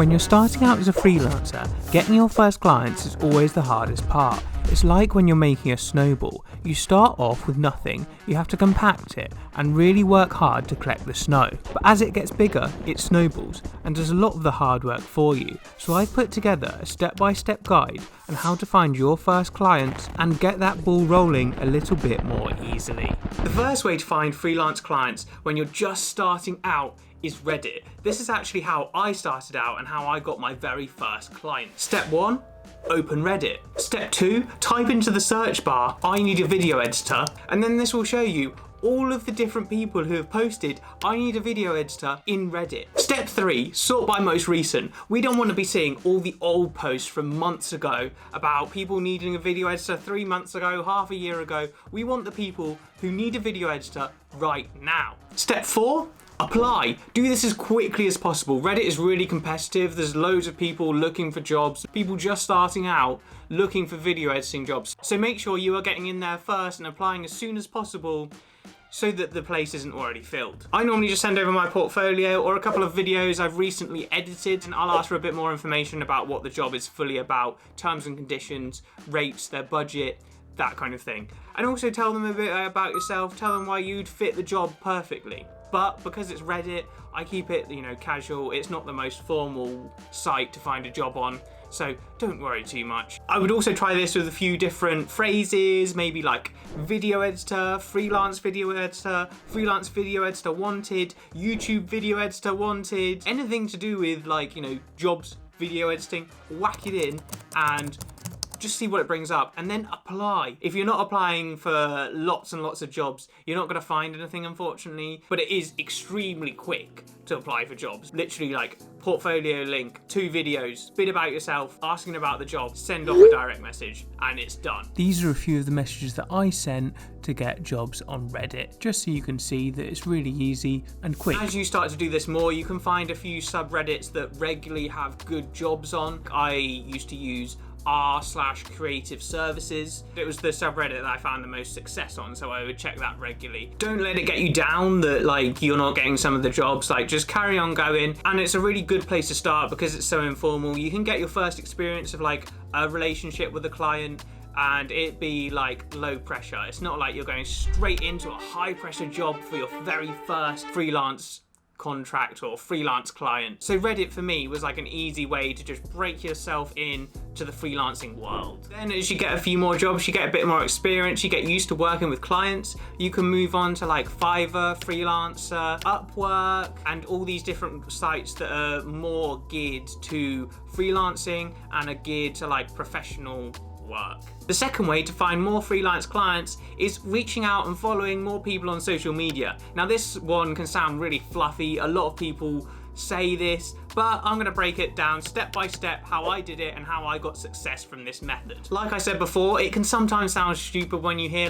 When you're starting out as a freelancer, getting your first clients is always the hardest part. It's like when you're making a snowball. You start off with nothing, you have to compact it and really work hard to collect the snow. But as it gets bigger, it snowballs and does a lot of the hard work for you. So I've put together a step-by-step guide on how to find your first clients and get that ball rolling a little bit more easily. The first way to find freelance clients when you're just starting out is Reddit. This is actually how I started out and how I got my very first client. Step 1. Open Reddit. Step 2, type into the search bar, I need a video editor, and then this will show you all of the different people who have posted I need a video editor in Reddit. Step 3, sort by most recent. We don't want to be seeing all the old posts from months ago about people needing a video editor 3 months ago, half a year ago. We want the people who need a video editor right now. Step 4, apply. Do this as quickly as possible. Reddit is really competitive. There's loads of people looking for jobs, people just starting out looking for video editing jobs. So make sure you are getting in there first and applying as soon as possible so that the place isn't already filled. I normally just send over my portfolio or a couple of videos I've recently edited, and I'll ask for a bit more information about what the job is fully about, terms and conditions, rates, their budget, that kind of thing. And also tell them a bit about yourself, tell them why you'd fit the job perfectly. But because it's Reddit, I keep it, casual. It's not the most formal site to find a job on, so don't worry too much. I would also try this with a few different phrases, maybe like video editor, freelance video editor wanted, YouTube video editor wanted, anything to do with jobs, video editing, whack it in and just see what it brings up and then apply. If you're not applying for lots and lots of jobs, you're not going to find anything, unfortunately, but it is extremely quick to apply for jobs. Literally portfolio link, 2 videos, bit about yourself, asking about the job, send off a direct message and it's done. These are a few of the messages that I sent to get jobs on Reddit, just so you can see that it's really easy and quick. As you start to do this more, you can find a few subreddits that regularly have good jobs on. I used to use r/creative services. It was the subreddit that I found the most success on, so I would check that regularly. Don't let it get you down that you're not getting some of the jobs. Just carry on going, and it's a really good place to start because it's so informal. You can get your first experience of a relationship with a client and it be low pressure. It's not like you're going straight into a high pressure job for your very first freelance contract or freelance client. So Reddit for me was an easy way to just break yourself in to the freelancing world. Then as you get a few more jobs, you get a bit more experience, you get used to working with clients, you can move on to Fiverr, Freelancer, Upwork, and all these different sites that are more geared to freelancing and are geared to professional work. The second way to find more freelance clients is reaching out and following more people on social media. Now this one can sound really fluffy, a lot of people say this, but I'm going to break it down step by step how I did it and how I got success from this method. Like I said before, it can sometimes sound stupid when you hear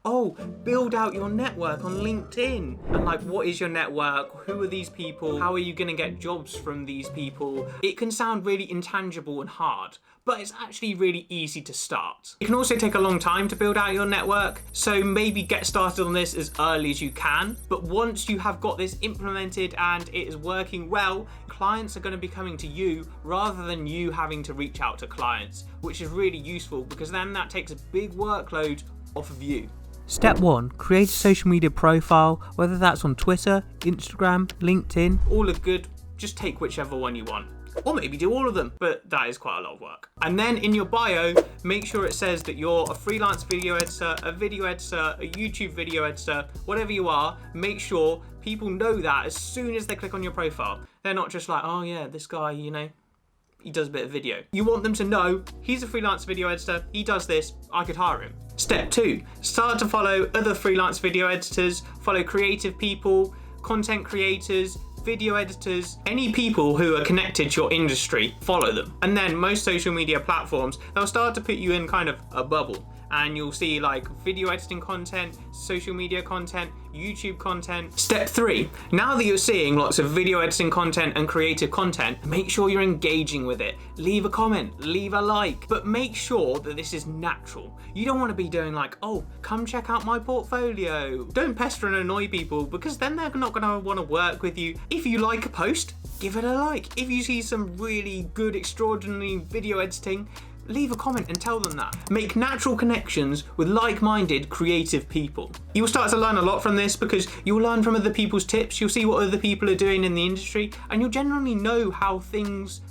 oh, build out your network on LinkedIn. And what is your network? Who are these people? How are you going to get jobs from these people? It can sound really intangible and hard, but it's actually really easy to start. It can also take a long time to build out your network, so maybe get started on this as early as you can. But once you have got this implemented and it is working well, clients are going to be coming to you rather than you having to reach out to clients, which is really useful because then that takes a big workload off of you. Step 1, create a social media profile, whether that's on Twitter, Instagram, LinkedIn. All are good, just take whichever one you want. Or maybe do all of them, but that is quite a lot of work. And then in your bio, make sure it says that you're a freelance video editor, a YouTube video editor, whatever you are. Make sure people know that as soon as they click on your profile. They're not just oh yeah, this guy, he does a bit of video. You want them to know he's a freelance video editor, he does this, I could hire him. Step 2, start to follow other freelance video editors, follow creative people, content creators, video editors, any people who are connected to your industry, follow them. And then most social media platforms, they'll start to put you in kind of a bubble. and you'll see like video editing content, social media content, YouTube content. Step 3, now that you're seeing lots of video editing content and creative content, make sure you're engaging with it. Leave a comment, leave a like, but make sure that this is natural. You don't want to be doing like, oh, come check out my portfolio. Don't pester and annoy people, because then they're not going to want to work with you. If you like a post, give it a like. If you see some really good, extraordinary video editing, leave a comment and tell them that. Make natural connections with like-minded creative people. You'll start to learn a lot from this, because you'll learn from other people's tips, you'll see what other people are doing in the industry, and you'll generally know how things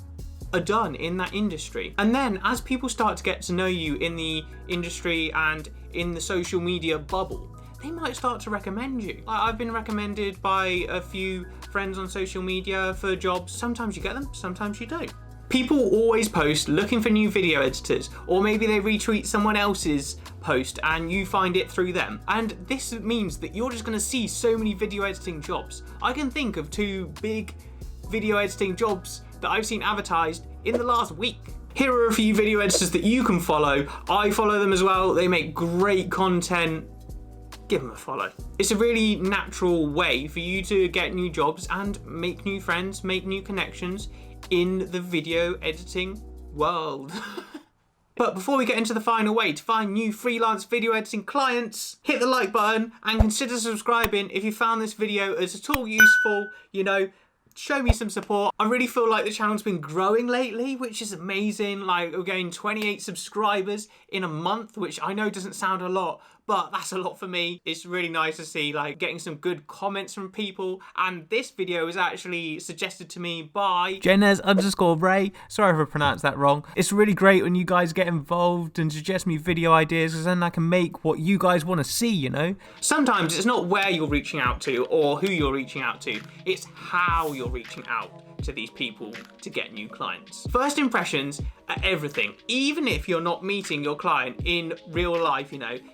are done in that industry. And then as people start to get to know you in the industry and in the social media bubble, they might start to recommend you. I've been recommended by a few friends on social media for jobs. Sometimes you get them, sometimes you don't. People always post looking for new video editors, or maybe they retweet someone else's post and you find it through them. And this means that you're just going to see so many video editing jobs. I can think of 2 big video editing jobs that I've seen advertised in the last week. Here are a few video editors that you can follow. I follow them as well. They make great content. Give them a follow. It's a really natural way for you to get new jobs and make new friends, make new connections in the video editing world. But before we get into the final way to find new freelance video editing clients, hit the like button and consider subscribing if you found this video as at all useful. Show me some support. I really feel like the channel's been growing lately, which is amazing. Like, we're getting 28 subscribers in a month, which I know doesn't sound a lot, but that's a lot for me. It's really nice to see like getting some good comments from people. And this video was actually suggested to me by Jenez_Ray. Sorry if I pronounced that wrong. It's really great when you guys get involved and suggest me video ideas, because then I can make what you guys want to see, Sometimes it's not where you're reaching out to or who you're reaching out to. It's how you're reaching out to these people to get new clients. First impressions are everything. Even if you're not meeting your client in real life,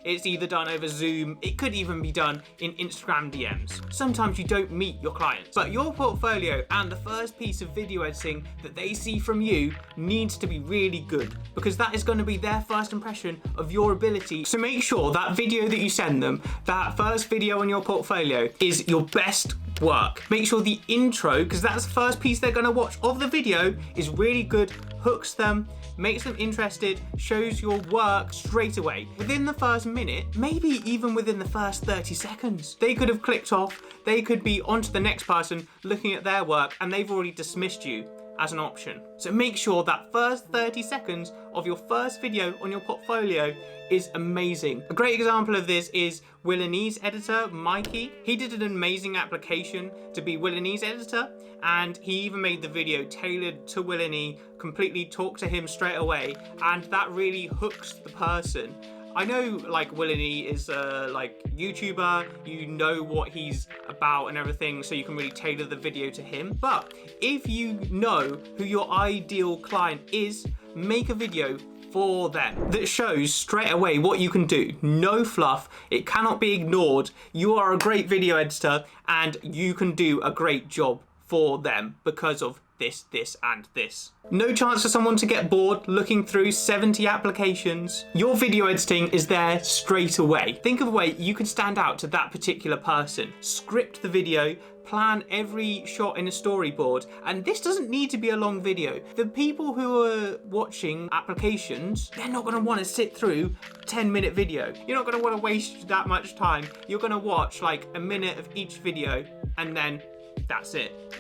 it's either done over Zoom, it could even be done in Instagram DMs. Sometimes you don't meet your clients, but your portfolio and the first piece of video editing that they see from you needs to be really good, because that is going to be their first impression of your ability. So make sure that video that you send them, that first video on your portfolio, is your best work. Make sure the intro, because that's the first piece they're going to watch of the video, is really good, hooks them, makes them interested, shows your work straight away. Within the first minute, maybe even within the first 30 seconds, they could have clicked off, they could be on to the next person looking at their work, and they've already dismissed you as an option. So make sure that first 30 seconds of your first video on your portfolio is amazing. A great example of this is Willanese editor Mikey. He did an amazing application to be Willanese editor, and he even made the video tailored to Willanese, completely talked to him straight away, and that really hooks the person. I know like Willanese is a YouTuber, you know what he's about and everything, so you can really tailor the video to him. But if you know who your ideal client is, make a video for them that shows straight away what you can do. No fluff, it cannot be ignored. You are a great video editor and you can do a great job for them because of this, and this. No chance for someone to get bored looking through 70 applications. Your video editing is there straight away. Think of a way you can stand out to that particular person. Script the video, plan every shot in a storyboard, and this doesn't need to be a long video. The people who are watching applications, they're not going to want to sit through a 10-minute video. You're not going to want to waste that much time. You're going to watch like a minute of each video and then that's it.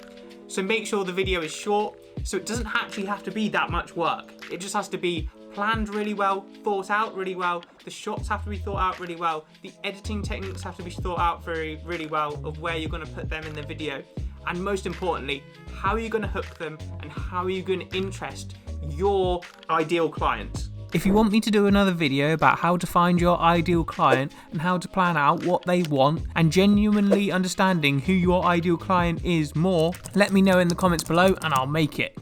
So make sure the video is short, so it doesn't actually have to be that much work. It just has to be planned really well, thought out really well, the shots have to be thought out really well, the editing techniques have to be thought out really well of where you're going to put them in the video, and most importantly, how are you going to hook them and how are you going to interest your ideal client. If you want me to do another video about how to find your ideal client and how to plan out what they want and genuinely understanding who your ideal client is more, let me know in the comments below and I'll make it.